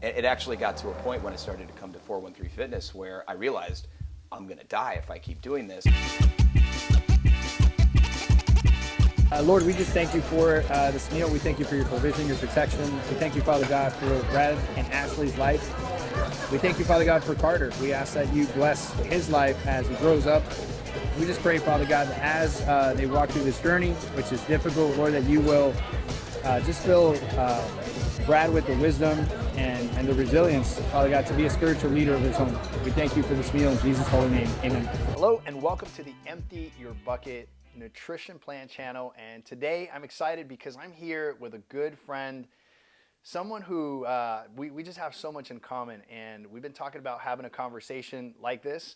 And it actually got to a point when I started to come to 413 Fitness where I realized I'm going to die if I keep doing this. Lord, we just thank you for this meal. We thank you for your provision, your protection. We thank you, Father God, for Brad and Ashley's life. We thank you, Father God, for Carter. We ask that you bless his life as he grows up. We just pray, Father God, that as they walk through this journey, which is difficult, Lord, that you will just fill Brad with the wisdom and the resilience, Father God, to be a spiritual leader of his home. We thank you for this meal in Jesus' holy name. Amen. Hello and welcome to the Empty Your Bucket Nutrition Plan channel. And today I'm excited because I'm here with a good friend, someone who we just have so much in common. And we've been talking about having a conversation like this.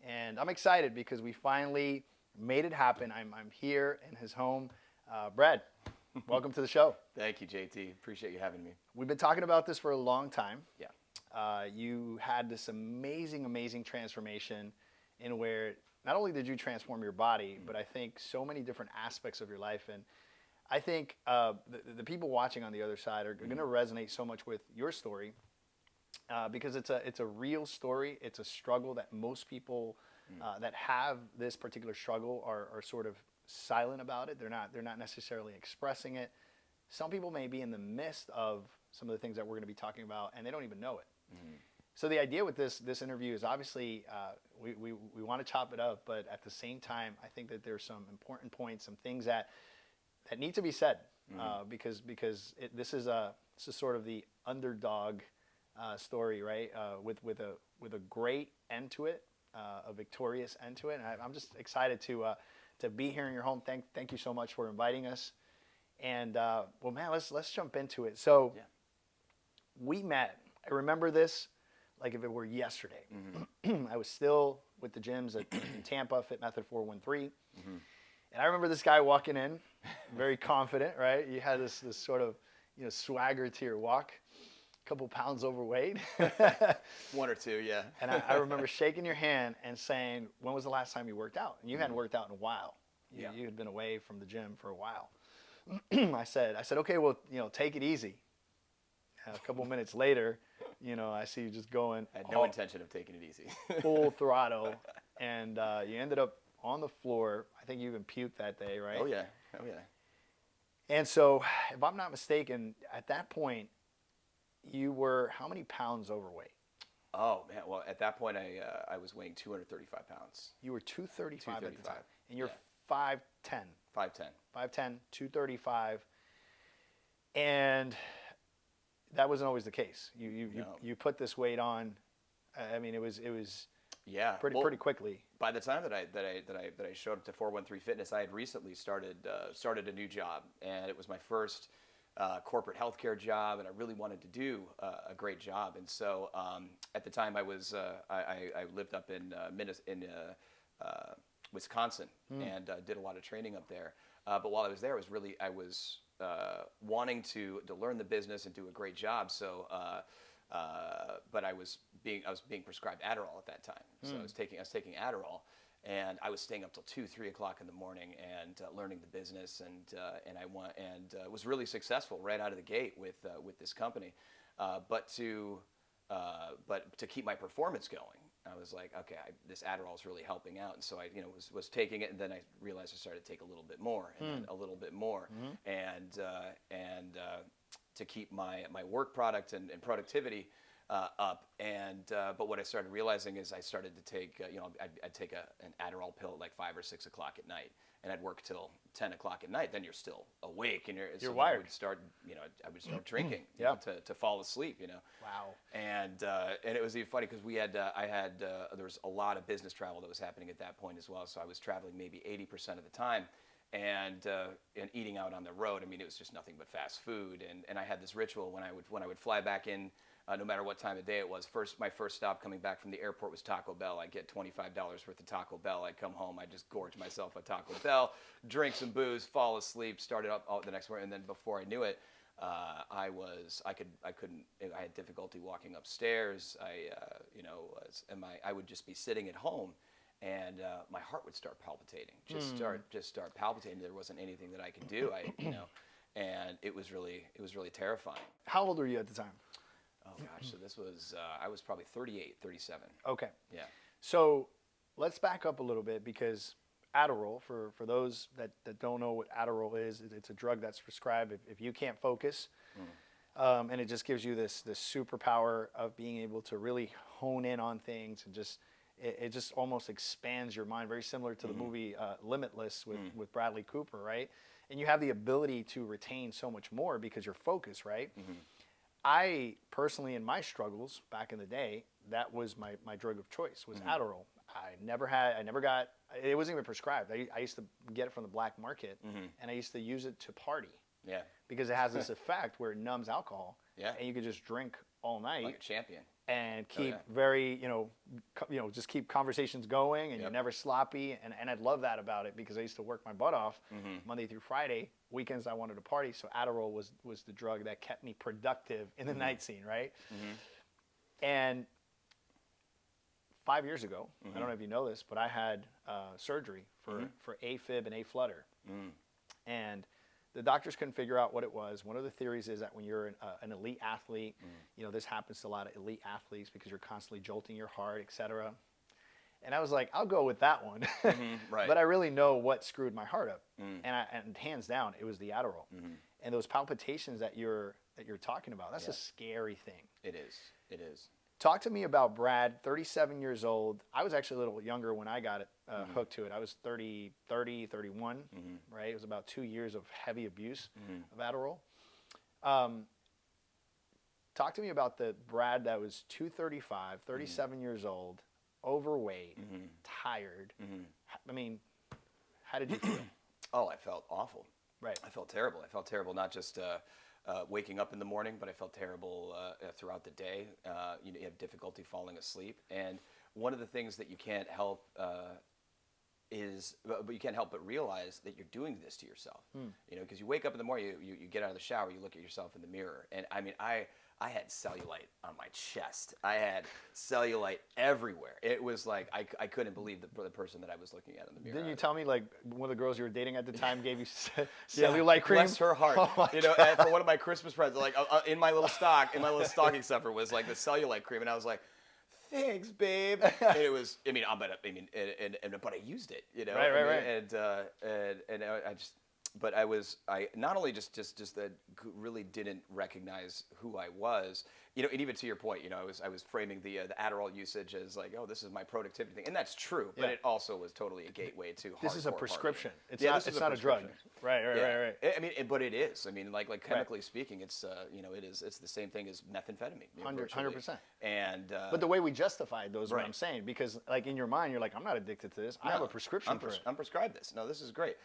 And I'm excited because we finally made it happen. I'm here in his home. Brad, welcome to the show. Thank you, JT. Appreciate you having me. We've been talking about this for a long time. Yeah. You had this amazing transformation in where not only did you transform your body, but I think so many different aspects of your life. And I think the people watching on the other side are going to resonate so much with your story because it's a real story. It's a struggle that most people that have this particular struggle are sort of silent about it. They're not necessarily expressing it. Some people may be in the midst of some of the things that we're going to be talking about, and they don't even know it. So the idea with this interview is obviously we want to chop it up, but at the same time, I think that there's some important points, some things that need to be said because this is sort of the underdog story, right? With a great end to it, a victorious end to it. And I'm just excited to be here in your home. Thank you so much for inviting us. And well, man, let's jump into it. So we met. I remember this like if it were yesterday. I was still with the gyms in Tampa, Fit Method 413. And I remember this guy walking in, very confident, right? You had this sort of swagger to your walk, a couple pounds overweight. One or two, yeah. And I remember shaking your hand and saying, when was the last time you worked out? And you hadn't worked out in a while. You had been away from the gym for a while. I said, okay, well, take it easy. A couple minutes later, I see you just going. I had no intention of taking it easy. Full throttle. And you ended up on the floor. I think you even puked that day, right? Oh, yeah. And so, if I'm not mistaken, at that point, you were how many pounds overweight? Oh, man. Well, at that point, I was weighing 235 pounds. You were 235 at the 235. time. And you're 5'10". 5'10". 5'10", 235. And that wasn't always the case. You put this weight on. I mean, it was pretty quickly. By the time that I showed up to 413 Fitness, I had recently started a new job, and it was my first corporate healthcare job, and I really wanted to do a great job. And so at the time, I lived up in Wisconsin and did a lot of training up there. But while I was there, I was wanting to learn the business and do a great job. So, but I was being prescribed Adderall at that time. So I was taking Adderall, and I was staying up till 2-3 o'clock in the morning and learning the business, and was really successful right out of the gate with this company. But to keep my performance going, I was like, okay, this Adderall is really helping out, and so I, was taking it, and then I realized I started to take a little bit more, and then a little bit more, and to keep my work product and productivity up, but what I started realizing is I started to take, I'd take an Adderall pill at like 5 or 6 o'clock at night, and I'd work till 10 o'clock at night. Then you're still awake, and you're wired. I would start drinking to fall asleep, Wow. And it was even funny because there was a lot of business travel that was happening at that point as well. So I was traveling maybe 80% of the time, and eating out on the road. I mean, it was just nothing but fast food. And I had this ritual when I would fly back in, no matter what time of day it was. My first stop coming back from the airport was Taco Bell. I'd get $25 worth of Taco Bell. I'd come home. I'd just gorge myself at Taco Bell, drink some booze, fall asleep, started up the next morning, and then before I knew it, I had difficulty walking upstairs. I would just be sitting at home, and my heart would start palpitating. Just start palpitating. There wasn't anything that I could do. And it was really terrifying. How old were you at the time? Oh gosh, so this was I was probably 38, 37. Okay. Yeah. So let's back up a little bit because Adderall, for those that don't know what Adderall is, it's a drug that's prescribed if you can't focus. And it just gives you this superpower of being able to really hone in on things and just it just almost expands your mind, very similar to the movie Limitless with Bradley Cooper, right? And you have the ability to retain so much more because you're focused, right? I personally, in my struggles back in the day, that was my drug of choice was Adderall. I never got, it wasn't even prescribed. I used to get it from the black market, and I used to use it to party. Yeah. Because it has this effect where it numbs alcohol. Yeah. And you could just drink all night. Like a champion. And keep very, just keep conversations going, and you're never sloppy. And I love that about it because I used to work my butt off Monday through Friday. Weekends I wanted to party, so Adderall was the drug that kept me productive in the night scene, right? And 5 years ago, I don't know if you know this, but I had surgery for AFib and A-flutter. And the doctors couldn't figure out what it was. One of the theories is that when you're an elite athlete, this happens to a lot of elite athletes because you're constantly jolting your heart, et cetera. And I was like, I'll go with that one. Right. But I really know what screwed my heart up. And hands down, it was the Adderall. And those palpitations that you're talking about, that's a scary thing. It is. It is. Talk to me about Brad, 37 years old. I was actually a little younger when I got it hooked to it. I was 31, right? It was about 2 years of heavy abuse of Adderall. Talk to me about the Brad that was 235, 37 years old, overweight, tired. I mean, how did you feel? Oh, I felt awful. Right. I felt terrible. I felt terrible, not just waking up in the morning, but I felt terrible throughout the day. You have difficulty falling asleep. And one of the things that you can't help but you can't help but realize that you're doing this to yourself. Because you wake up in the morning, you get out of the shower, you look at yourself in the mirror. And I mean, I had cellulite on my chest. I had cellulite everywhere. It was like I couldn't believe the person that I was looking at in the mirror. Didn't you tell me like one of the girls you were dating at the time gave you cellulite cream? Bless her heart. Oh and for one of my Christmas presents, like in my little stocking stuffer was like the cellulite cream, and I was like, thanks, babe. And it was, but I used it, Right. And I just. But I not only just that really didn't recognize who I was, and even to your point, I was framing the Adderall usage as like, oh, this is my productivity thing, and that's true. But it also was totally a gateway to this is a prescription. Partying. It's not a drug. Right. I mean, but it is. I mean, like chemically speaking, it's it's the same thing as methamphetamine. 100%. And but the way we justified those, what I'm saying, because like in your mind, you're like, I'm not addicted to this. I have a prescription for it. I'm prescribed this. No, this is great.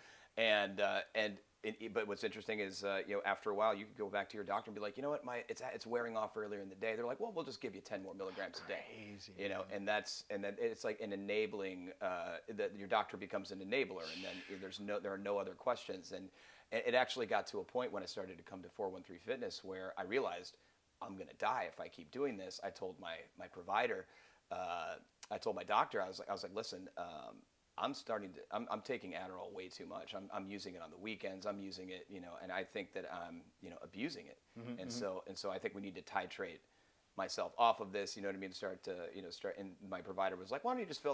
But what's interesting is, after a while, you could go back to your doctor and be like, you know what, it's wearing off earlier in the day. They're like, well, we'll just give you 10 more milligrams a day. Crazy, and then it's like an enabling. That your doctor becomes an enabler, and then there are no other questions. And it actually got to a point when I started to come to 413 Fitness where I realized I'm gonna die if I keep doing this. I told my provider, I told my doctor, I was like, listen. I'm taking Adderall way too much. I'm using it on the weekends. I'm using it, and I think that I'm, abusing it. And so I think we need to titrate myself off of this, start. And my provider was like, why don't you just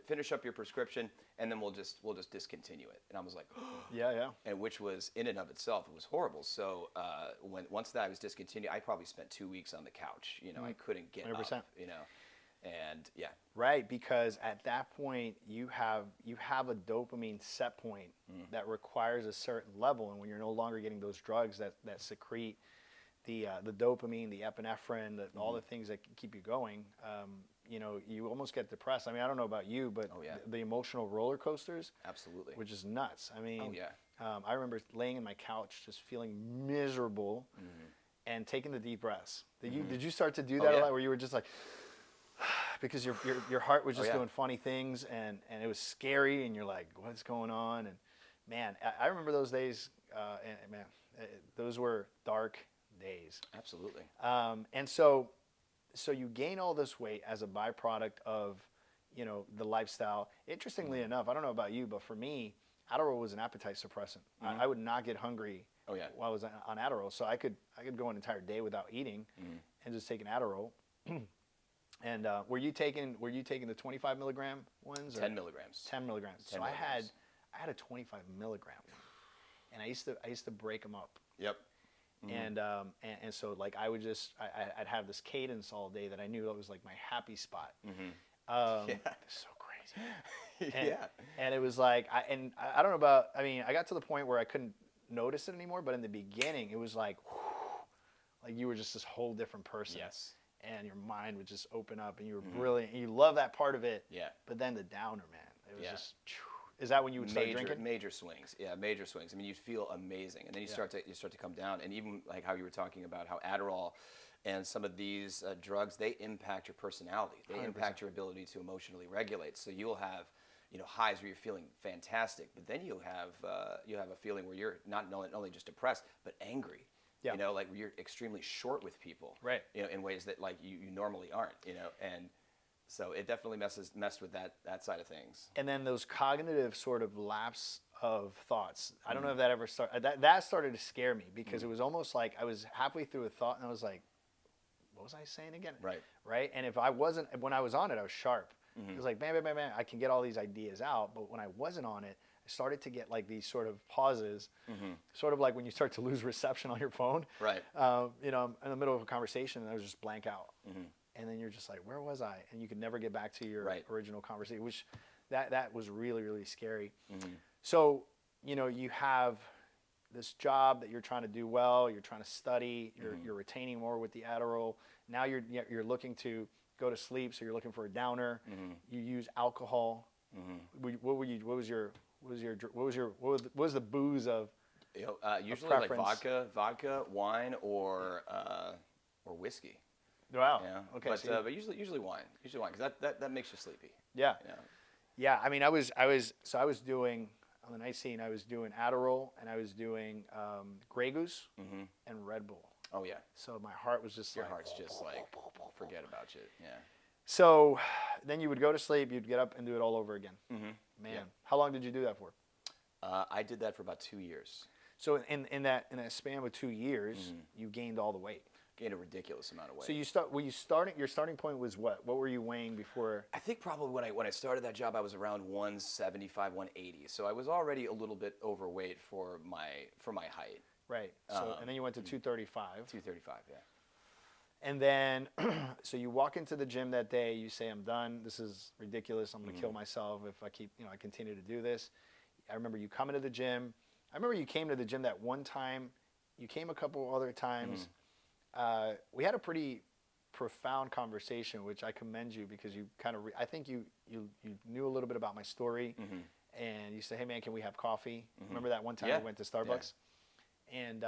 finish up your prescription, and then we'll just discontinue it. And I was like, yeah. And which was in and of itself, it was horrible. So once that was discontinued, I probably spent 2 weeks on the couch. I couldn't get 100%. up. And yeah. Right, because at that point you have a dopamine set point that requires a certain level, and when you're no longer getting those drugs that secrete the dopamine, the epinephrine, all the things that keep you going, you almost get depressed. I mean, I don't know about you, but the emotional roller coasters, absolutely, which is nuts. I mean, oh, I remember laying in my couch just feeling miserable and taking the deep breaths. Did you start to do that a lot, where you were just like, because your heart was just doing funny things, and it was scary, and you're like, what's going on? And man, I remember those days, and man, those were dark days. Absolutely. And so you gain all this weight as a byproduct of, the lifestyle. Interestingly enough, I don't know about you, but for me, Adderall was an appetite suppressant. I would not get hungry while I was on Adderall, so I could go an entire day without eating, and just taking Adderall. And were you taking the 25 milligram ones? Or 10 milligrams. 10 milligrams. 10 So milligrams. I had a 25 milligram one, and I used to break them up. Yep. And so like I'd have this cadence all day that I knew it was like my happy spot. Yeah. It's so crazy. And, Yeah. And it was like I don't know about. I mean, I got to the point where I couldn't notice it anymore. But in the beginning, it was like, like you were just this whole different person. Yes. And your mind would just open up, and you were brilliant. And you love that part of it. Yeah. But then the downer, man, it was Yeah. just. Is that when you would start drinking? Major swings. Yeah, major swings. I mean, you feel amazing, and then you start to come down. And even like how you were talking about how Adderall and some of these drugs, they impact your personality. They 100%. impact your ability to emotionally regulate. So you'll have, highs where you're feeling fantastic, but then you'll have a feeling where you're not only just depressed but angry. Yeah. Like you're extremely short with people. Right. In ways that like you normally aren't. And so it definitely messed with that side of things. And then those cognitive sort of lapse of thoughts. I don't know if that ever started. That started to scare me because it was almost like I was halfway through a thought and I was like, what was I saying again? Right. Right. And if I wasn't, when I was on it, I was sharp. It was like, bam, bam, bam, bam. I can get all these ideas out. But when I wasn't on it, I started to get like these sort of pauses, sort of like when you start to lose reception on your phone. Right. I'm in the middle of a conversation and I was just blank out. And then you're just like, where was I? And you could never get back to your original conversation, which that was really, really scary. So, you have this job that you're trying to do well, you're trying to study, you're retaining more with the Adderall. Now you're looking to go to sleep, so you're looking for a downer. You use alcohol. What was the booze of? Usually like preference? vodka, wine, or whiskey. Wow. Yeah. Okay. But usually wine. Usually wine, because that makes you sleepy. Yeah. Yeah. Yeah. I mean, I was doing on the night scene. I was doing Adderall and I was doing Grey Goose and Red Bull. Oh yeah. So my heart was just Your like, heart's just like forget about you. Yeah. So then you would go to sleep. You'd get up and do it all over again. Man, Yeah. how long did you do that for? I did that for about 2 years. So in that span of 2 years, you gained all the weight. Gained a ridiculous amount of weight. So your starting point was what? What were you weighing before? I think probably when I started that job, I was around 175, 180. So I was already a little bit overweight for my height. Right. So and then you went to 235. 235, yeah. And then, so you walk into the gym that day. You say, "I'm done. This is ridiculous. I'm going to kill myself if I I continue to do this." I remember you coming to the gym. I remember you came to the gym that one time. You came a couple other times. We had a pretty profound conversation, which I commend you because you kind of. I think you knew a little bit about my story, and you said, "Hey man, can we have coffee?" Remember that one time we went to Starbucks, and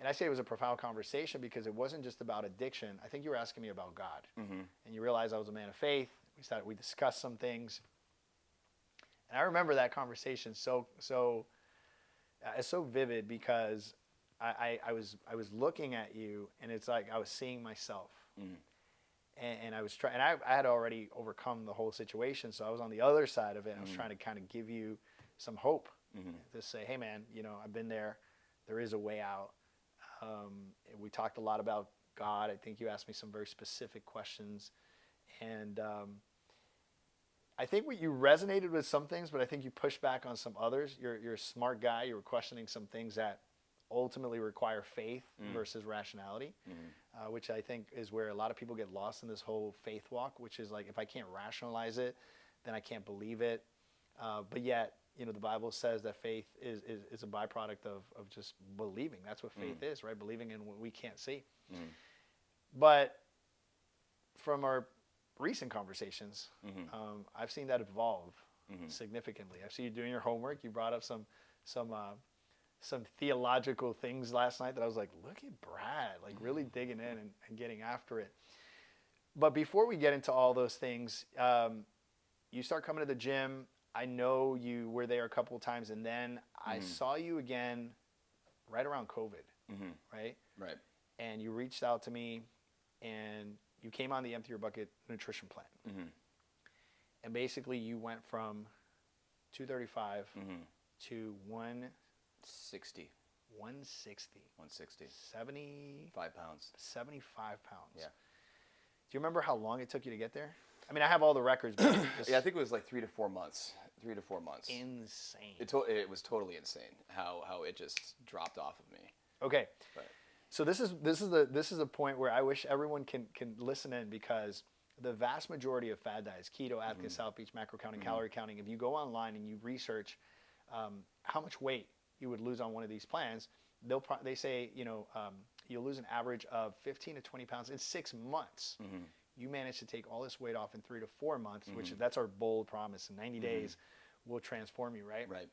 I say it was a profound conversation because it wasn't just about addiction. I think you were asking me about God, and you realized I was a man of faith. We discussed some things, and I remember that conversation so it's so vivid because I was looking at you, and it's like I was seeing myself, and I was trying. And I had already overcome the whole situation, so I was on the other side of it. I was trying to kind of give you some hope to say, "Hey, man, I've been there. There is a way out." We talked a lot about God. I think you asked me some very specific questions, and I think you resonated with some things, but I think you pushed back on some others. You're a smart guy. You were questioning some things that ultimately require faith versus rationality, which I think is where a lot of people get lost in this whole faith walk, which is like, if I can't rationalize it, then I can't believe it. But yet, the Bible says that faith is a byproduct of just believing. That's what faith is, right? Believing in what we can't see. But from our recent conversations, I've seen that evolve significantly. I've seen you doing your homework. You brought up some theological things last night that I was like, look at Brad, like really digging in and getting after it. But before we get into all those things, you start coming to the gym. I know you were there a couple of times, and then I saw you again right around COVID, right? Right. And you reached out to me, and you came on the Empty Your Bucket nutrition plan. And basically you went from 235 to 60. 160. 160. 75 pounds. 75 pounds. Yeah. Do you remember how long it took you to get there? I mean, I have all the records, but Yeah, I think it was like 3 to 4 months. 3 to 4 months. Insane. It was totally insane how it just dropped off of me. Okay. But, So this is a point where I wish everyone can listen in, because the vast majority of fad diets, keto, Atkins, South Beach, macro counting, calorie counting, if you go online and you research how much weight you would lose on one of these plans, they say, you'll lose an average of 15 to 20 pounds in 6 months. You manage to take all this weight off in 3 to 4 months, which that's our bold promise. In 90 days, we'll transform you, right? Right.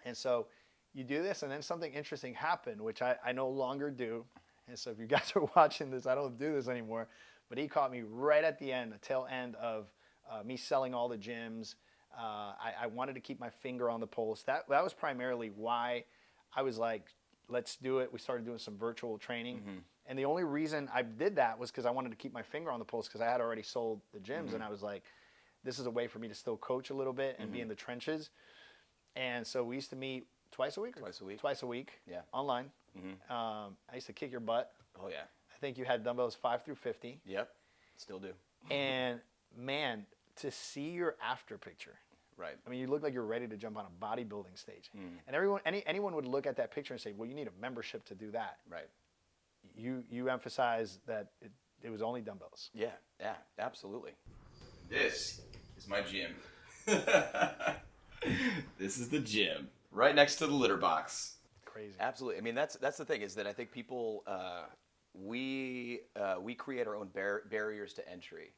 And so you do this, and then something interesting happened, which I no longer do. And so if you guys are watching this, I don't do this anymore. But he caught me right at the end, the tail end of me selling all the gyms. I wanted to keep my finger on the pulse. That was primarily why I was like, let's do it. We started doing some virtual training. And the only reason I did that was because I wanted to keep my finger on the pulse, because I had already sold the gyms. And I was like, this is a way for me to still coach a little bit and be in the trenches. And so we used to meet twice a week? Twice a week. Yeah. Online. I used to kick your butt. Oh, yeah. I think you had dumbbells 5 through 50. Yep. Still do. And man, to see your after picture. Right. I mean, you look like you're ready to jump on a bodybuilding stage. And anyone would look at that picture and say, well, you need a membership to do that. Right. You emphasize that it was only dumbbells. Yeah, absolutely. This is my gym. This is the gym. Right next to the litter box. Crazy. Absolutely. I mean, that's the thing, is that I think people, we create our own barriers to entry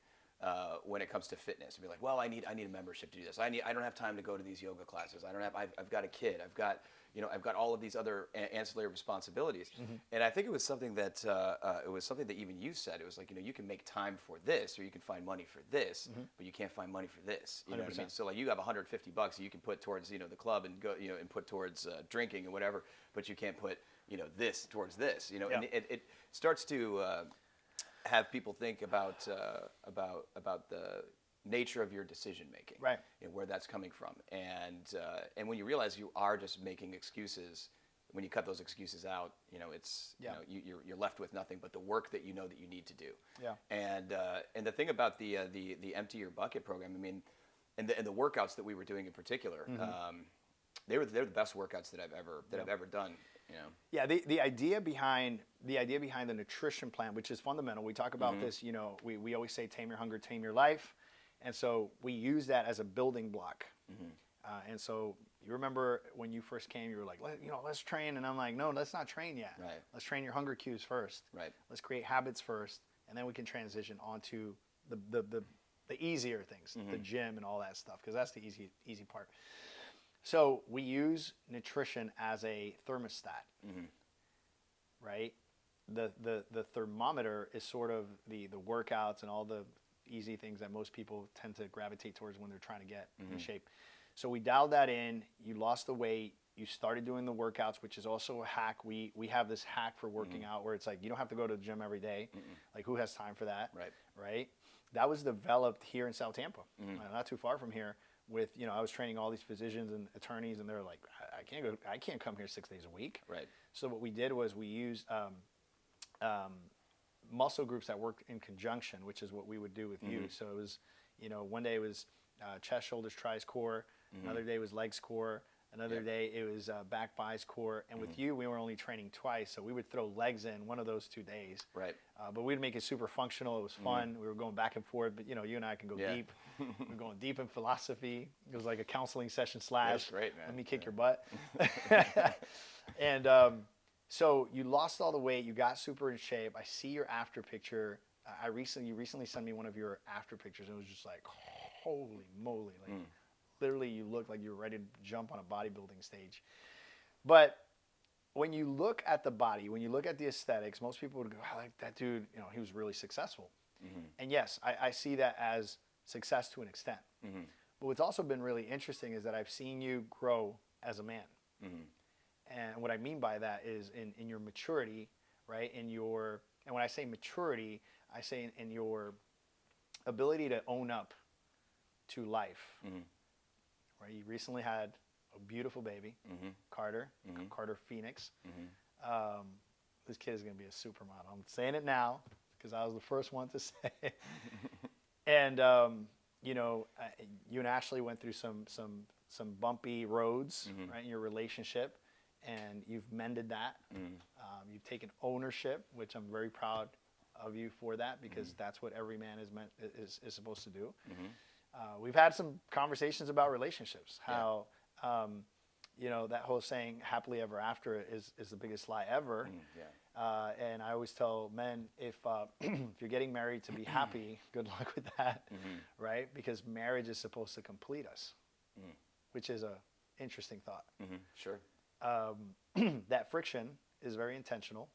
when it comes to fitness. We'd be like, well, I need a membership to do this. I don't have time to go to these yoga classes. I've got a kid. I've got all of these other ancillary responsibilities. And I think it was something that even you said. It was like, you can make time for this, or you can find money for this, but you can't find money for this. You know what I mean? So like, you have $150 you can put towards the club and go and put towards drinking and whatever, but you can't put this towards this. And it starts to have people think about the nature of your decision making, right? And where that's coming from, and when you realize you are just making excuses, when you cut those excuses out, you're left with nothing but the work that you need to do. Yeah. And the thing about the empty your bucket program, I mean, and the workouts that we were doing in particular, they're the best workouts that I've ever done. Yeah, the idea behind the nutrition plan, which is fundamental. We talk about this, we always say tame your hunger, tame your life. And so we use that as a building block. And so you remember when you first came, you were like, let's train. And I'm like, no, let's not train yet. Right. Let's train your hunger cues first. Right. Let's create habits first. And then we can transition onto the easier things, the gym and all that stuff, because that's the easy part. So we use nutrition as a thermostat, right? The thermometer is sort of the workouts and all the easy things that most people tend to gravitate towards when they're trying to get in shape. So we dialed that in. You lost the weight. You started doing the workouts, which is also a hack. We have this hack for working out where it's like you don't have to go to the gym every day. Like, who has time for that? Right? That was developed here in South Tampa, not too far from here. With I was training all these physicians and attorneys, and they're like, I can't come here 6 days a week. Right. So what we did was we used muscle groups that worked in conjunction, which is what we would do with you. So it was, one day it was chest, shoulders, tris, core. Another day was legs, core. Another day it was back, bis, core. And with you, we were only training twice, so we would throw legs in one of those 2 days. Right. But we'd make it super functional. It was fun. We were going back and forth, but you and I can go deep. We're going deep in philosophy. It was like a counseling session / That's great, man. Let me kick your butt. And so you lost all the weight. You got super in shape. I see your after picture. You recently sent me one of your after pictures, and it was just like, holy moly! Like, literally, you look like you're ready to jump on a bodybuilding stage. But when you look at the body, when you look at the aesthetics, most people would go, "I like that dude. He was really successful." And yes, I see that as success to an extent. But what's also been really interesting is that I've seen you grow as a man. And what I mean by that is in your maturity, right? And when I say maturity, I say in your ability to own up to life. Right? You recently had a beautiful baby, Carter, Carter Phoenix. This kid is going to be a supermodel. I'm saying it now because I was the first one to say it. And, you know, you and Ashley went through some bumpy roads, right, in your relationship, and you've mended that. You've taken ownership, which I'm very proud of you for that, because that's what every man is supposed to do. We've had some conversations about relationships, how, you know, that whole saying, happily ever after is the biggest lie ever. And I always tell men, if you're getting married to be happy, good luck with that, right? Because marriage is supposed to complete us, which is a interesting thought. Sure. That friction is very intentional.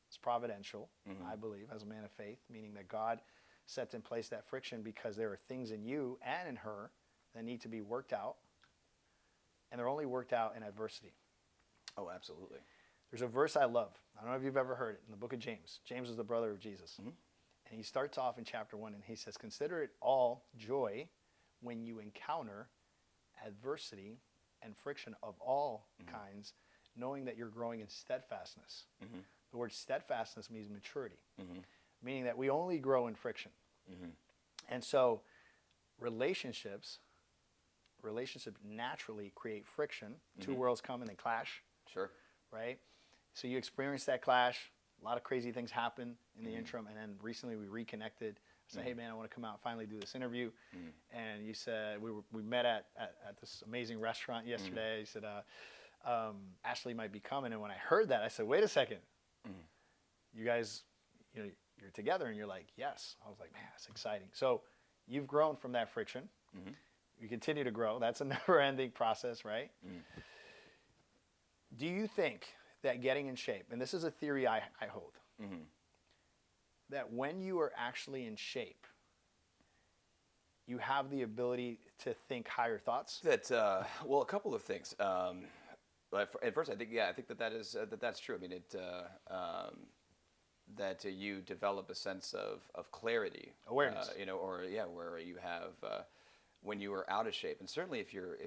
It's providential, I believe, as a man of faith, meaning that God sets in place that friction because there are things in you and in her that need to be worked out, and they're only worked out in adversity. Oh, absolutely. There's a verse I love. I don't know if you've ever heard it, in the book of James. James is the brother of Jesus. And he starts off in chapter 1, and he says, consider it all joy when you encounter adversity and friction of all kinds, knowing that you're growing in steadfastness. The word steadfastness means maturity, meaning that we only grow in friction. And so relationships naturally create friction. Two worlds come and they clash. Sure. Right? So you experience that clash. A lot of crazy things happen in the interim. And then recently we reconnected. I said, hey, man, I want to come out and finally do this interview. And you said, we met at this amazing restaurant yesterday. You said, Ashley might be coming. And when I heard that, I said, wait a second. You guys, you know, you're together. And you're like, yes. I was like, man, that's exciting. So you've grown from that friction. You continue to grow. That's a never-ending process, right? Do you think that getting in shape, and this is a theory I hold, that when you are actually in shape, you have the ability to think higher thoughts? That well, a couple of things. At first, I think that's true. I mean, that you develop a sense of clarity, awareness, you know, or where you have when you are out of shape, and certainly if you're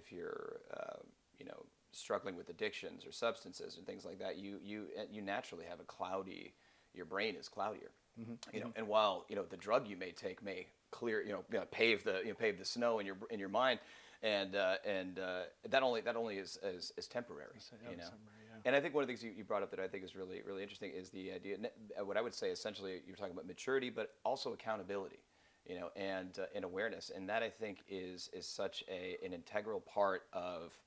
you know, struggling with addictions or substances and things like that, you naturally have a cloudy. Your brain is cloudier. You know, and while, you know, the drug you may take may clear, pave the snow in your mind, and that only is temporary. You know. And I think one of the things you brought up that I think is really, really interesting is the idea. What I would say essentially, you're talking about maturity, but also accountability, you know, and awareness, and that I think is such an integral part of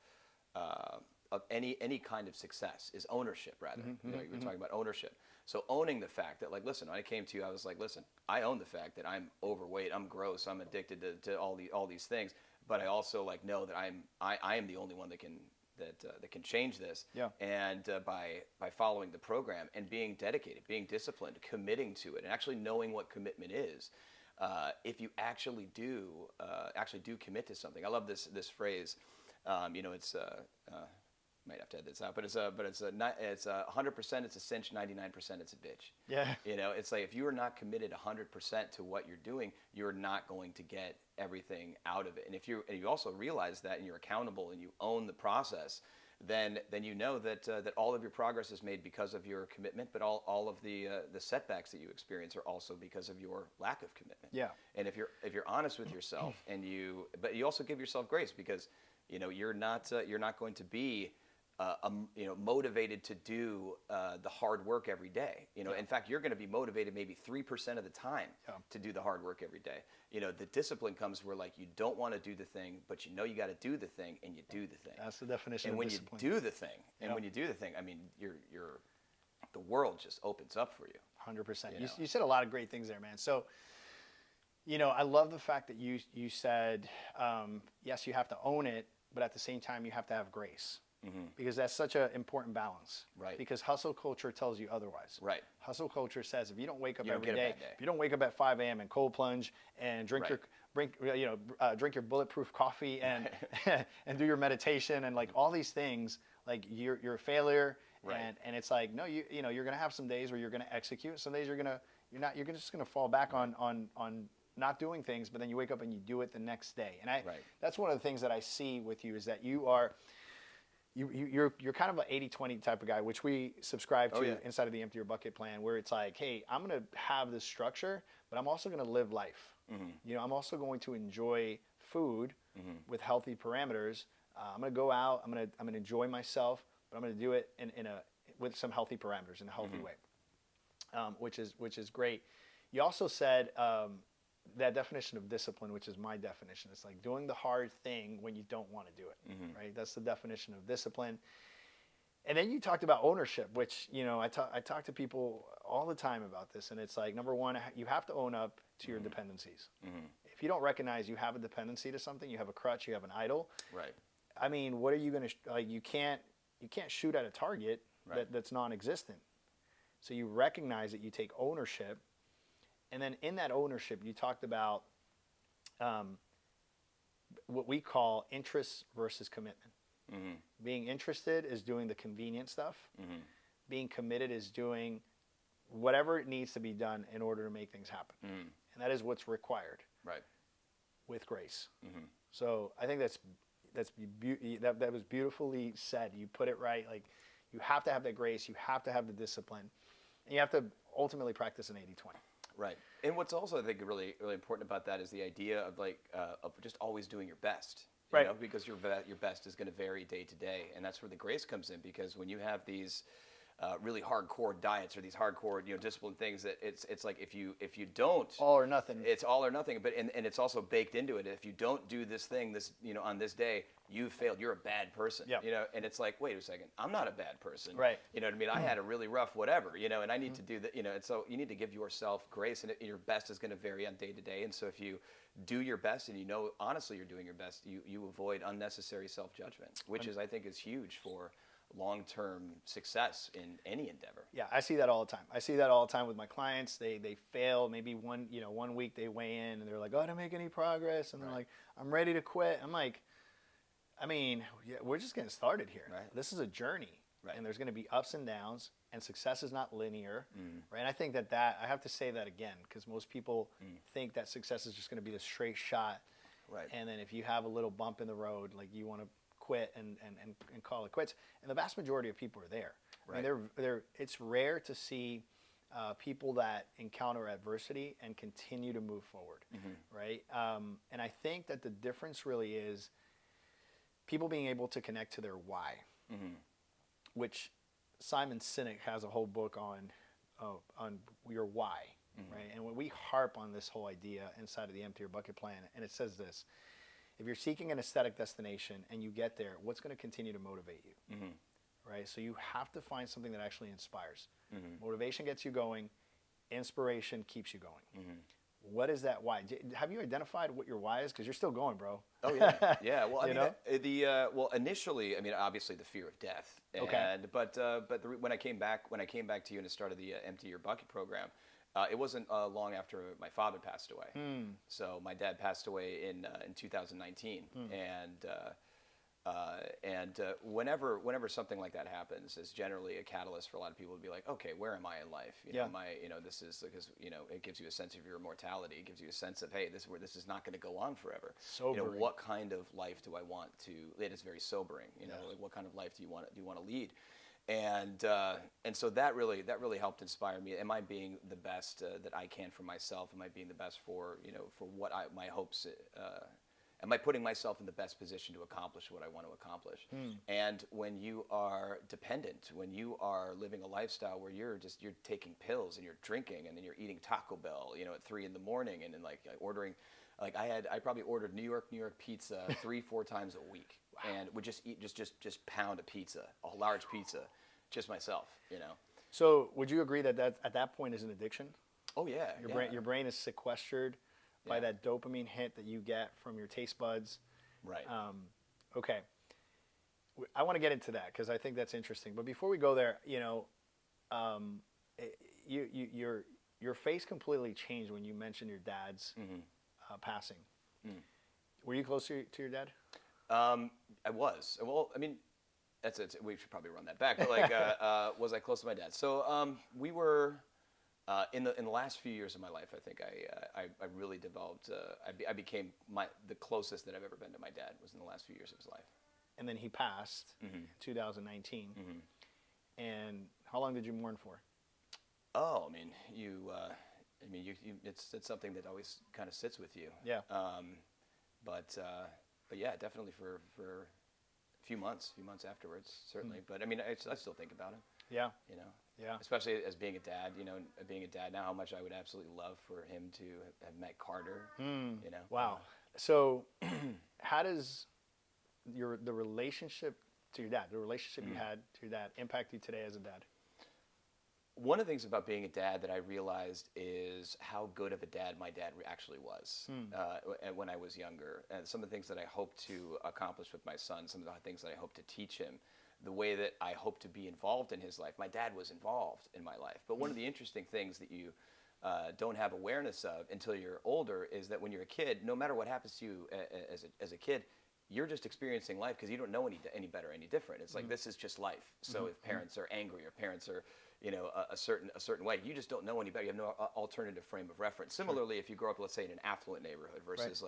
any kind of success is ownership. Rather, you know, you're talking about ownership. So owning the fact that, like, listen, when I came to you, I was like, listen, I own the fact that I'm overweight, I'm gross, I'm addicted to all these things, but I also, like, know that I am the only one that can change this. Yeah. And by following the program and being dedicated, being disciplined, committing to it, and actually knowing what commitment is, if you actually do commit to something. I love this phrase. You know, it's might have to edit this out, but it's 100% it's a cinch, 99% it's a bitch. Yeah. You know, it's like if you are not committed 100% to what you're doing, you're not going to get everything out of it. And if you also realize that, and you're accountable and you own the process, then you know that all of your progress is made because of your commitment, but all of the setbacks that you experience are also because of your lack of commitment. Yeah. And if you're honest with yourself, but you also give yourself grace, because you know you're not going to be motivated to do the hard work every day. You know, in fact, you're going to be motivated maybe 3% of the time to do the hard work every day. You know, the discipline comes where, like, you don't want to do the thing, but you know you got to do the thing, and you do the thing. That's the definition of discipline. And when you do the thing, I mean, the world just opens up for you. 100%. You said a lot of great things there, man. So, you know, I love the fact that you said, yes, you have to own it, but at the same time, you have to have grace. Because that's such an important balance. Right. Because hustle culture tells you otherwise. Right. Hustle culture says if you don't wake up every day, if you don't wake up at 5 a.m. and cold plunge and drink your bulletproof coffee and and do your meditation and, like, all these things, like, you're a failure. Right. And it's like, no, you're gonna have some days where you're gonna execute. Some days you're just gonna fall back on not doing things, but then you wake up and you do it the next day. And that's one of the things that I see with you, is that you are you're kind of an 80-20 type of guy, which we subscribe to yeah. inside of the Empty Your Bucket plan, where it's like, hey, I'm going to have this structure, but I'm also going to live life. You know, I'm also going to enjoy food with healthy parameters. I'm going to go out. I'm going to enjoy myself, but I'm going to do it with some healthy parameters in a healthy way, which is great. You also said that definition of discipline, which is my definition. It's like doing the hard thing when you don't want to do it, right? That's the definition of discipline. And then you talked about ownership, which, you know, I talk to people all the time about this, and it's like, number one, you have to own up to your dependencies. If you don't recognize you have a dependency to something, you have a crutch, you have an idol. Right. I mean, what are you going to like? You can't shoot at a target that's non-existent. So you recognize it, you take ownership, and then in that ownership, you talked about what we call interest versus commitment. Being interested is doing the convenient stuff. Being committed is doing whatever it needs to be done in order to make things happen. And that is what's required. Right. With grace. So I think that was beautifully said. You put it right. Like, you have to have that grace. You have to have the discipline. And you have to ultimately practice an 80-20. Right. And what's also, I think, really, really important about that is the idea of of just always doing your best. You know, because your best is going to vary day to day, and that's where the grace comes in. Because when you have these really hardcore diets or these hardcore, disciplined things, that it's like if you don't, all or nothing. It's all or nothing. But and it's also baked into it. If you don't do this thing on this day, you failed. You're a bad person. And it's like, wait a second, I'm not a bad person. Right. You know what I mean? I had a really rough whatever. And I need to do that. And so you need to give yourself grace, and your best is going to vary on day to day. And so if you do your best, and honestly you're doing your best, you avoid unnecessary self-judgment, which I think is huge for long-term success in any endeavor. Yeah, I see that all the time. I see that all the time with my clients. They fail. Maybe one week they weigh in and they're like, "Oh, I didn't make any progress," and they're like, "I'm ready to quit." I'm like, I mean, we're just getting started here. Right. This is a journey, and there's going to be ups and downs, and success is not linear, right? And I think that I have to say that again, because most people think that success is just going to be a straight shot, right? And then if you have a little bump in the road, like, you want to quit and call it quits. And the vast majority of people are there. Right. I mean, it's rare to see people that encounter adversity and continue to move forward, right? And I think that the difference really is people being able to connect to their why, which Simon Sinek has a whole book on your why, right? And when we harp on this whole idea inside of the Empty Your Bucket plan, and it says this: if you're seeking an aesthetic destination and you get there, what's going to continue to motivate you, right? So you have to find something that actually inspires. Motivation gets you going. Inspiration keeps you going. What is that why? Have you identified what your why is? Because you're still going, bro. Oh yeah, yeah. Well, I mean, well, initially, I mean, obviously the fear of death. Okay. But when I came back to you and started the Empty Your Bucket program, it wasn't long after my father passed away. So my dad passed away in 2019, and whenever something like that happens, is generally a catalyst for a lot of people to be like, okay, where am I in life? This is because it gives you a sense of your mortality. It gives you a sense of, hey, this is not going to go on forever. Sobering. What kind of life do I want to? It is very sobering. Like, what kind of life do you want to lead? And so that really helped inspire me. Am I being the best that I can for myself? Am I being the best for what my hopes? Am I putting myself in the best position to accomplish what I want to accomplish? And when you are dependent, when you are living a lifestyle where you're taking pills and you're drinking and then you're eating Taco Bell, at 3 a.m. and then ordering, I probably ordered New York pizza 3-4 times a week. Wow. And would just eat just pound a pizza, a large pizza, just myself, So would you agree that at that point is an addiction? Oh yeah. Your brain is sequestered by that dopamine hit that you get from your taste buds. Right. Okay. I want to get into that because I think that's interesting. But before we go there, your face completely changed when you mentioned your dad's passing. Were you close to your dad? I was. Well, I mean, that's it. We should probably run that back. But was I close to my dad? So we were in the last few years of my life. I think I really developed. I became the closest that I've ever been to my dad was in the last few years of his life. and then he passed in 2019. And how long did you mourn for? Oh, I mean, it's something that always kind of sits with you. Yeah. But yeah, definitely for a few months afterwards, certainly. But I mean, I still think about him. Yeah. You know. Yeah. Especially as being a dad, being a dad now, how much I would absolutely love for him to have met Carter. You know. Wow. So, how does the relationship to your dad, the relationship you had to your dad, impact you today as a dad? One of the things about being a dad that I realized is how good of a dad my dad actually was when I was younger. And some of the things that I hope to accomplish with my son, some of the things that I hope to teach him, the way that I hope to be involved in his life. My dad was involved in my life. But one of the interesting things that you don't have awareness of until you're older is that when you're a kid, no matter what happens to you as a kid, you're just experiencing life because you don't know any better, any different. It's like, this is just life. So if parents are angry or parents are, a certain way, you just don't know any better. You have no alternative frame of reference. Similarly, if you grow up, let's say, in an affluent neighborhood versus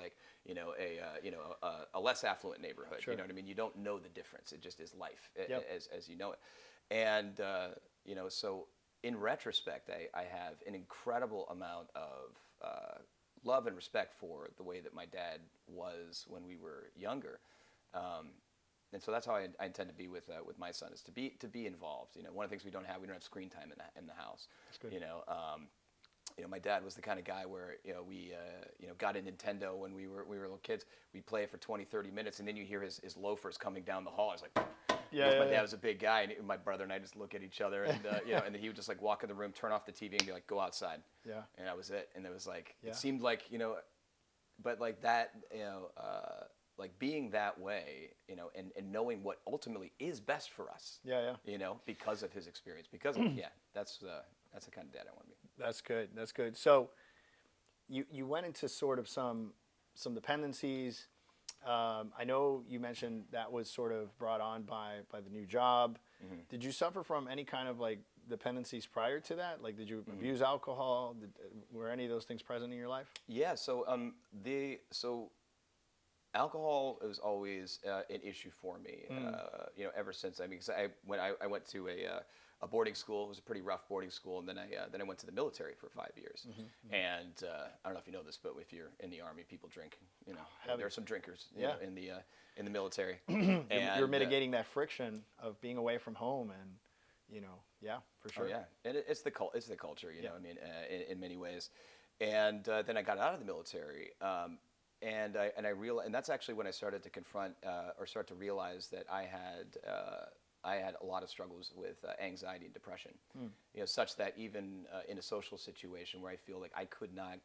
a less affluent neighborhood, you know what I mean? You don't know the difference. It just is life as you know it. And, so in retrospect, I have an incredible amount of love and respect for the way that my dad was when we were younger. And so that's how I intend to be with my son, is to be involved. One of the things we don't have screen time in the house. That's good. My dad was the kind of guy where we got a Nintendo when we were little kids. We'd play it for 20, 30 minutes, and then you hear his loafers coming down the hall. I was like, my dad was a big guy, and my brother and I just look at each other, and and then he would just like walk in the room, turn off the TV, and be like, "Go outside." Yeah. And that was it. And it was like it seemed like but like that like being that way, and knowing what ultimately is best for us. Yeah. Because of his experience, because of, that's the kind of dad I want to be. That's good. That's good. So, you went into sort of some dependencies. I know you mentioned that was sort of brought on by the new job. Did you suffer from any kind of like dependencies prior to that? Like, did you abuse alcohol? Were any of those things present in your life? Yeah. So alcohol was always an issue for me. Ever since cause I went to a boarding school. It was a pretty rough boarding school, and then I went to the military for 5 years. And I don't know if you know this, but if you're in the Army, people drink. There are some drinkers in the military. And you're mitigating that friction of being away from home, and for sure. Oh, yeah, and it's the culture. In many ways. And then I got out of the military. And I realized, and that's actually when I started to confront or start to realize that I had a lot of struggles with anxiety and depression. Such that even in a social situation where I feel like I could not,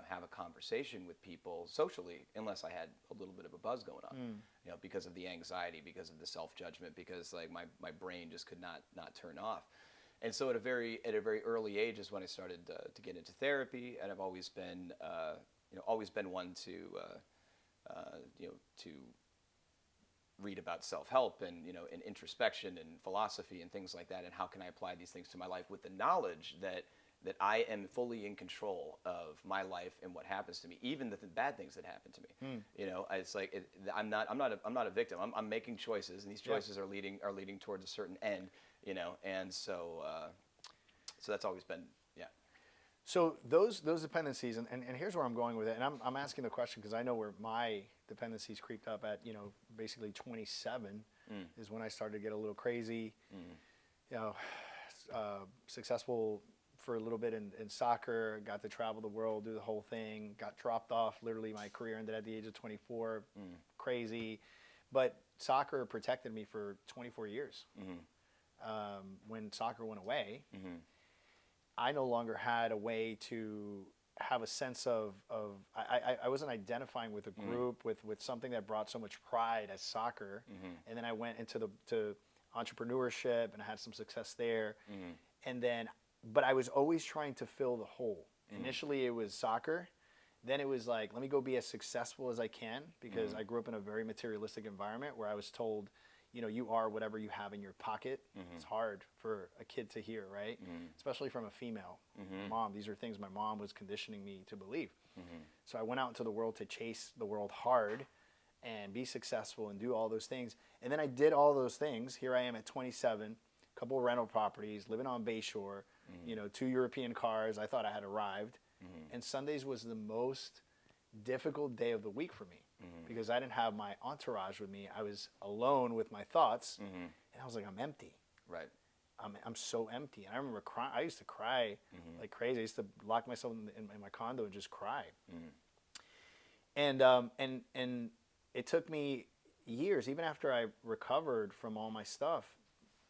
have a conversation with people socially unless I had a little bit of a buzz going on. Because of the anxiety, because of the self-judgment, because like my brain just could not turn off. And so at a very early age is when I started to get into therapy, and I've always been one to read about self-help and and introspection and philosophy and things like that, and how can I apply these things to my life with the knowledge that I am fully in control of my life and what happens to me, even the bad things that happen to me. It's like I'm not a victim. I'm making choices, and these choices are leading towards a certain end. And so that's always been. So those dependencies, and here's where I'm going with it, and I'm asking the question because I know where my dependencies creeped up at, basically 27 is when I started to get a little crazy. Successful for a little bit in soccer, got to travel the world, do the whole thing, got dropped off. Literally, my career ended at the age of 24. Crazy. But soccer protected me for 24 years. When soccer went away, I no longer had a way to have a sense of I wasn't identifying with a group, with something that brought so much pride as soccer. And then I went into to entrepreneurship, and I had some success there. And then, but I was always trying to fill the hole. Initially, it was soccer. Then it was like, let me go be as successful as I can, because I grew up in a very materialistic environment where I was told, you are whatever you have in your pocket. It's hard for a kid to hear, right? Especially from a female mom. These are things my mom was conditioning me to believe. So I went out into the world to chase the world hard, and be successful and do all those things. And then I did all those things. Here I am at 27, a couple of rental properties, living on Bayshore, 2 European cars. I thought I had arrived. And Sundays was the most difficult day of the week for me because I didn't have my entourage with me. I was alone with my thoughts, and I was like, I'm empty. Right. I'm so empty. And I remember crying. I used to cry like crazy. I used to lock myself in my condo and just cry. And it took me years, even after I recovered from all my stuff,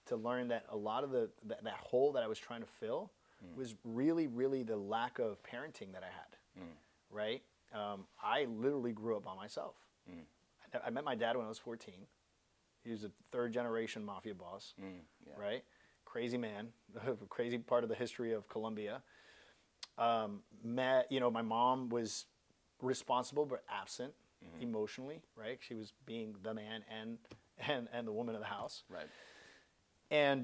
to learn that a lot of that hole that I was trying to fill was really, really the lack of parenting that I had, right? I literally grew up by myself. I met my dad when I was 14. He was a third-generation mafia boss, right? Crazy man, crazy part of the history of Colombia. My mom was responsible but absent emotionally, right? She was being the man and the woman of the house. Right. And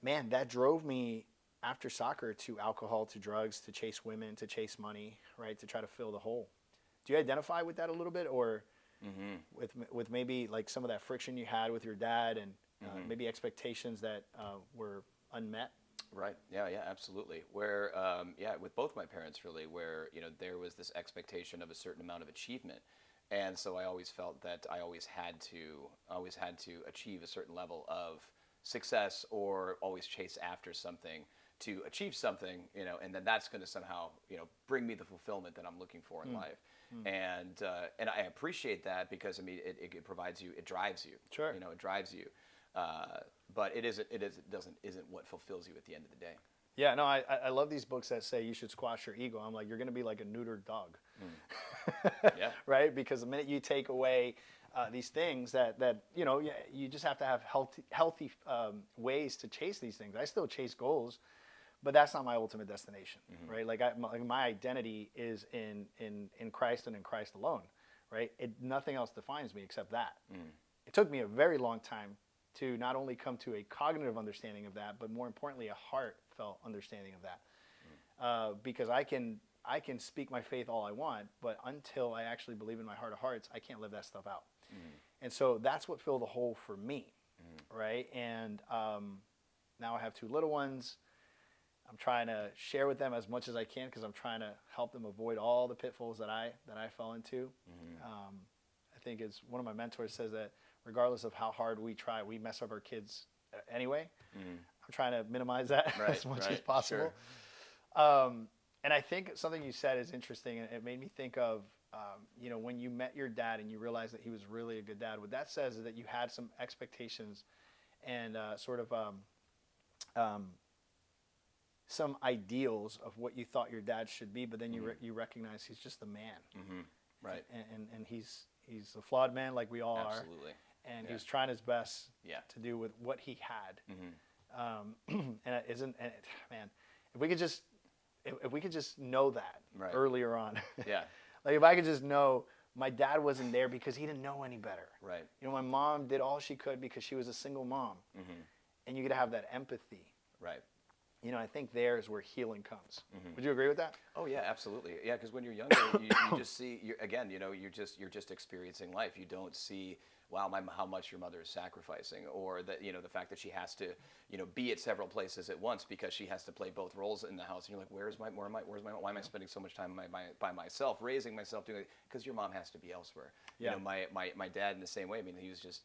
man, that drove me after soccer to alcohol, to drugs, to chase women, to chase money, right? To try to fill the hole. Do you identify with that a little bit, or with maybe like some of that friction you had with your dad and maybe expectations that were unmet? Right. Yeah. Yeah. Absolutely. Where, with both my parents, really, where there was this expectation of a certain amount of achievement, and so I always felt that I always had to achieve a certain level of success, or always chase after something to achieve something, and then that's going to somehow, bring me the fulfillment that I'm looking for in life. And I appreciate that, because it provides you, it drives you. Sure. It drives you. But it isn't what fulfills you at the end of the day. Yeah, no, I love these books that say you should squash your ego. I'm like, you're going to be like a neutered dog. Yeah. Right? Because the minute you take away these things that you just have to have healthy ways to chase these things. I still chase goals, but that's not my ultimate destination, right? Like my identity is in Christ and in Christ alone, right? Nothing else defines me except that. It took me a very long time to not only come to a cognitive understanding of that, but more importantly, a heartfelt understanding of that. Because I can speak my faith all I want, but until I actually believe in my heart of hearts, I can't live that stuff out. And so that's what filled the hole for me, right? And now I have 2 little ones. I'm trying to share with them as much as I can, because I'm trying to help them avoid all the pitfalls that I fell into. I think it's one of my mentors says that regardless of how hard we try, we mess up our kids anyway. I'm trying to minimize that as much as possible. Sure. And I think something you said is interesting, and it made me think of, when you met your dad and you realized that he was really a good dad. What that says is that you had some expectations and some ideals of what you thought your dad should be, but then you recognize he's just a man. Right. And he's a flawed man like we all Absolutely. are. And he was trying his best to do with what he had. And it isn't, man, if we could just know that earlier on. Yeah. Like if I could just know my dad wasn't there because he didn't know any better. Right. My mom did all she could because she was a single mom. And you get to have that empathy. Right. I think there is where healing comes. Would you agree with that? Oh yeah, absolutely. Yeah, because when you're younger, you just see, you're just experiencing life. You don't see, wow, how much your mother is sacrificing, or that the fact that she has to be at several places at once because she has to play both roles in the house. And you're like, why am I spending so much time by myself, raising myself, doing it? Because your mom has to be elsewhere. Yeah. My dad in the same way. I mean, he was just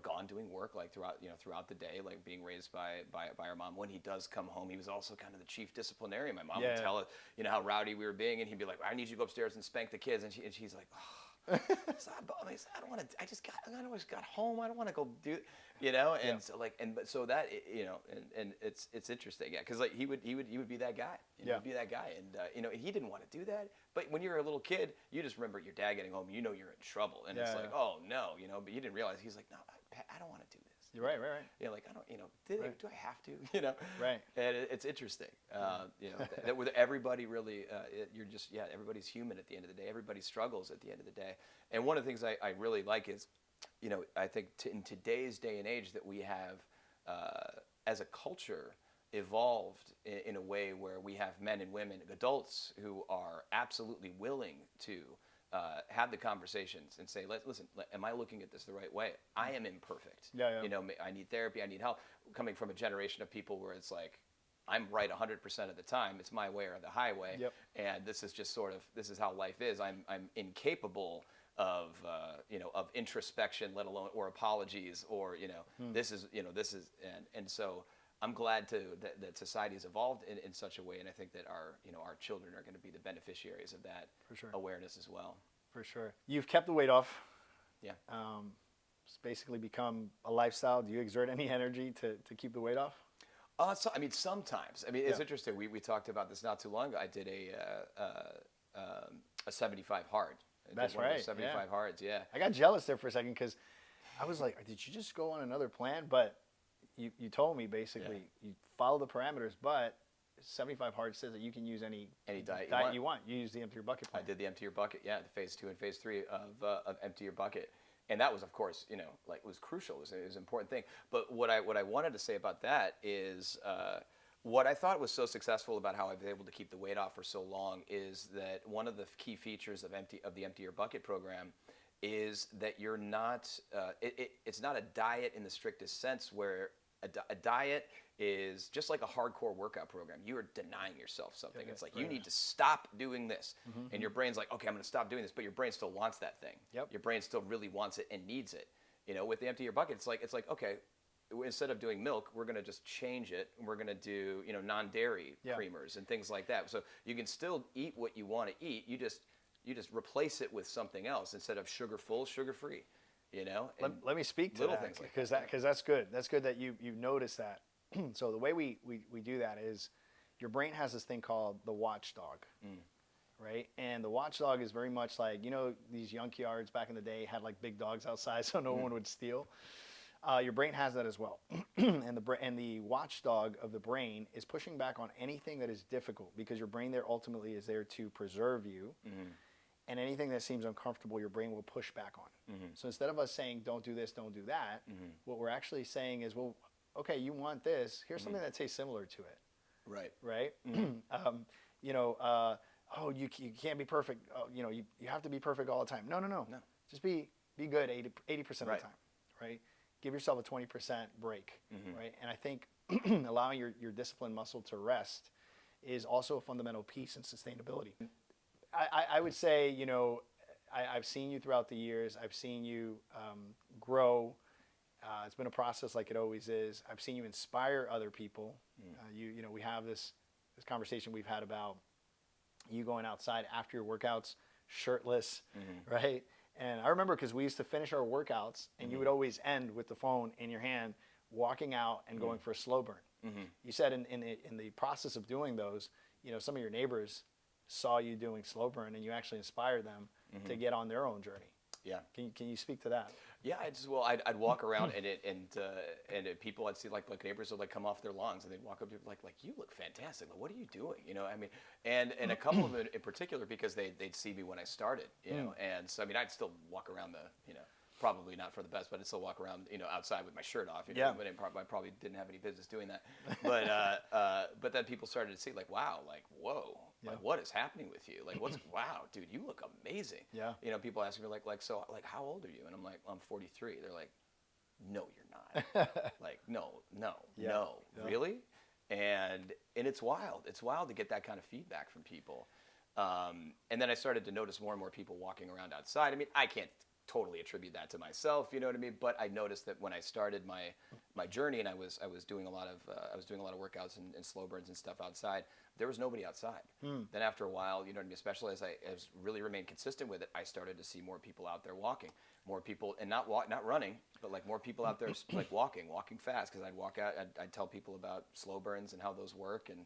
gone doing work like throughout the day, like being raised by our mom. When he does come home, he was also kind of the chief disciplinarian. My mom would tell us, how rowdy we were being, and he'd be like, I need you to go upstairs and spank the kids, and she's like, oh. So I don't want to. I just got home. I don't want to go do, and so that and it's interesting, because like he would be that guy, he'd be that guy, and he didn't want to do that. But when you're a little kid, you just remember your dad getting home, you're in trouble, and it's like, oh no, but you didn't realize he's like, no, I don't want to do this. You're right. Like I don't, do I have to, Right. And it's interesting, that with everybody really, everybody's human at the end of the day. Everybody struggles at the end of the day. And one of the things I really like is, I think in today's day and age that we have, as a culture, evolved in a way where we have men and women, adults, who are absolutely willing to have the conversations and say, listen, am I looking at this the right way? I am imperfect. Yeah. You know, I need therapy. I need help. Coming from a generation of people where it's like, I'm right 100% of the time. It's my way or the highway. Yep. And this is just this is how life is. I'm incapable of, of introspection, let alone, or apologies, or, this is, and so I'm glad that society has evolved in such a way. And I think that our children are going to be the beneficiaries of that For sure. awareness as well. For sure. You've kept the weight off. Yeah. It's basically become a lifestyle. Do you exert any energy to keep the weight off? So, I mean, sometimes. I mean, it's interesting. We talked about this not too long ago. I did a 75 hard. That's right. 75 hards, yeah. I got jealous there for a second because I was like, did you just go on another plan? But you told me basically you follow the parameters, but 75 hard says that you can use any diet you want. You use the empty your bucket plan. I did the empty your bucket, the phase 2 and phase 3 of empty your bucket. And that was, of course, it was crucial. It was an important thing. But what I wanted to say about that is what I thought was so successful about how I've been able to keep the weight off for so long is that one of the key features of the Empty Your Bucket program is that you're not, it's not a diet in the strictest sense where a diet is just like a hardcore workout program. You are denying yourself something. It's like you need to stop doing this. And your brain's like, okay, I'm going to stop doing this. But your brain still wants that thing. Yep. Your brain still really wants it and needs it. With the Empty Your Bucket, it's like, okay, instead of doing milk, we're going to just change it. And we're going to do, non-dairy creamers and things like that. So you can still eat what you want to eat. You just replace it with something else instead of sugar-full, sugar-free. Let me speak to that because that's good. That's good that you noticed that. So the way we do that is your brain has this thing called the watchdog, right? And the watchdog is very much like, these junkyards back in the day had like big dogs outside so no one would steal. Your brain has that as well. and the watchdog of the brain is pushing back on anything that is difficult because your brain there ultimately is there to preserve you. And anything that seems uncomfortable, your brain will push back on. So instead of us saying, don't do this, don't do that, what we're actually saying is, well, okay, you want this. Here's something that tastes similar to it. Right. Right? You can't be perfect. You have to be perfect all the time. No. Just be good 80% of the time, right? Give yourself a 20% break, right? And I think allowing your disciplined muscle to rest is also a fundamental piece in sustainability. I would say, I've seen you throughout the years. I've seen you grow. It's been a process like it always is. I've seen you inspire other people. We have this conversation we've had about you going outside after your workouts, shirtless, right? And I remember because we used to finish our workouts, and you would always end with the phone in your hand, walking out and going for a slow burn. You said in the process of doing those, some of your neighbors saw you doing slow burn and you actually inspired them to get on their own journey. Yeah. Can you speak to that? Yeah, I'd walk around and people I'd see like neighbors would like come off their lawns and they'd walk up to me like you look fantastic. Like, what are you doing? And a couple of them in particular because they'd see me when I started, and so I'd still walk around probably not for the best, but I'd still walk around, outside with my shirt off. But I probably didn't have any business doing that. But then people started to see like, wow, like, whoa, like what is happening with you? Like, wow, dude, you look amazing. Yeah. People ask me so how old are you? And I'm like, I'm 43. They're like, no, you're not. Like, no, really? And it's wild. It's wild to get that kind of feedback from people. And then I started to notice more and more people walking around outside. I can't totally attribute that to myself, you know what I mean? But I noticed that when I started my journey and I was doing a lot of workouts and slow burns and stuff outside, there was nobody outside. Then after a while, especially as I really remained consistent with it, I started to see more people out there walking, more people, and not running, but like more people out there like walking fast, because I'd walk out, I'd tell people about slow burns and how those work, and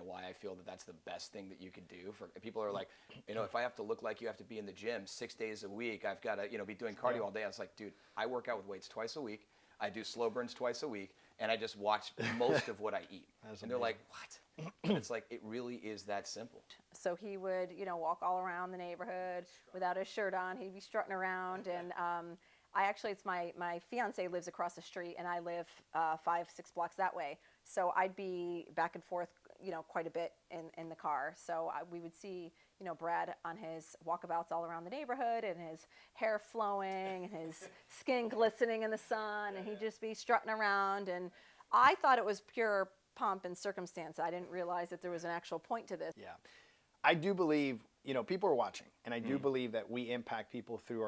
why I feel that that's the best thing that you could do. For people are like, if I have to look like you have to be in the gym 6 days a week, I've got to be doing cardio all day. I was like, dude, I work out with weights twice a week. I do slow burns twice a week, and I just watch most of what I eat. And they're like, what? And it's like, it really is that simple. So he would, walk all around the neighborhood without his shirt on. He'd be strutting around. And it's my fiance lives across the street, and I live 5-6 blocks that way. So I'd be back and forth, quite a bit in the car. So we would see Brad on his walkabouts all around the neighborhood, and his hair flowing and his skin glistening in the sun, and he'd just be strutting around. And I thought it was pure pomp and circumstance. I didn't realize that there was an actual point to this. Yeah. I do believe, people are watching, and I do believe that we impact people through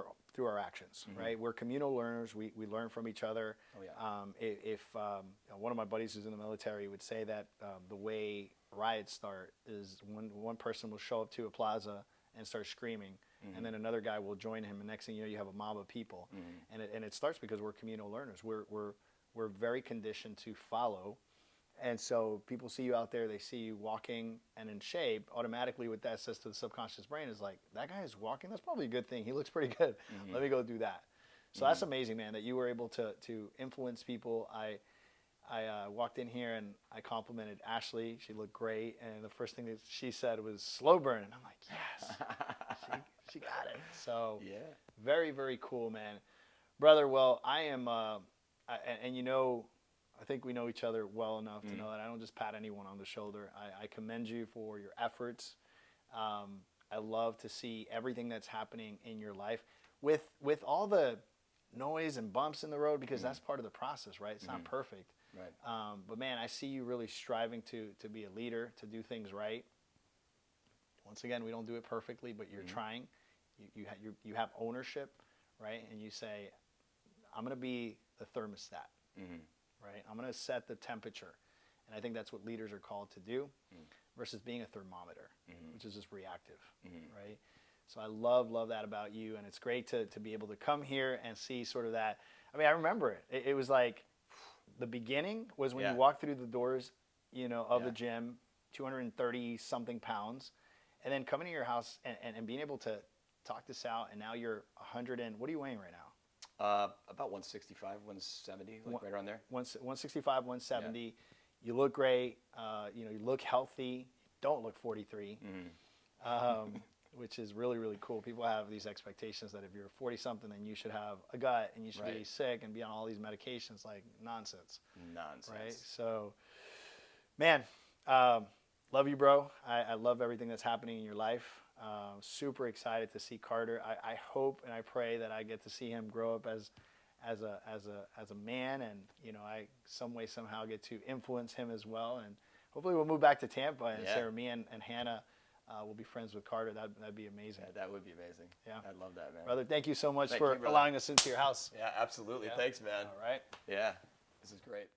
our actions, right? We're communal learners. We learn from each other. Oh, yeah. If one of my buddies who's in the military would say that the way riots start is when one person will show up to a plaza and start screaming, and then another guy will join him, and next thing you know, you have a mob of people. And it starts because we're communal learners. We're very conditioned to follow. And so people see you out there, they see you walking and in shape, automatically what that says to the subconscious brain is like, that guy is walking, that's probably a good thing. He looks pretty good. Let me go do that. So that's amazing, man, that you were able to influence people. I walked in here and I complimented Ashley. She looked great. And the first thing that she said was slow burn. And I'm like, yes, she got it. So Yeah. very, very cool, man. Brother, well, I am, I think we know each other well enough to know that I don't just pat anyone on the shoulder. I commend you for your efforts. I love to see everything that's happening in your life with all the noise and bumps in the road, because that's part of the process, right? It's not perfect. Right. But man, I see you really striving to be a leader, to do things right. Once again, we don't do it perfectly, but you're trying. You have ownership, right? And you say, I'm going to be the thermostat. Right? I'm going to set the temperature. And I think that's what leaders are called to do versus being a thermometer, which is just reactive, right? So I love that about you. And it's great to be able to come here and see sort of that. I mean, I remember it. It was like the beginning was when you walked through the doors, of the gym, 230 something pounds, and then coming to your house and being able to talk this out. And now you're 100 and, what are you weighing right now? About 165, 170, like right around there. 165, 170. Yeah. You look great. You look healthy. You don't look 43, which is really, really cool. People have these expectations that if you're 40-something, then you should have a gut and you should be sick and be on all these medications. Like nonsense. Right? So, man, love you, bro. I love everything that's happening in your life. Super excited to see Carter. I hope and I pray that I get to see him grow up as a man, and I some way somehow get to influence him as well. And hopefully we'll move back to Tampa, and Sarah, me and Hannah will be friends with Carter. That'd be amazing. Yeah, that would be amazing. Yeah, I'd love that, man. Brother, thank you so much for allowing us into your house. Yeah, absolutely. Yeah. Thanks, man. All right. Yeah, this is great.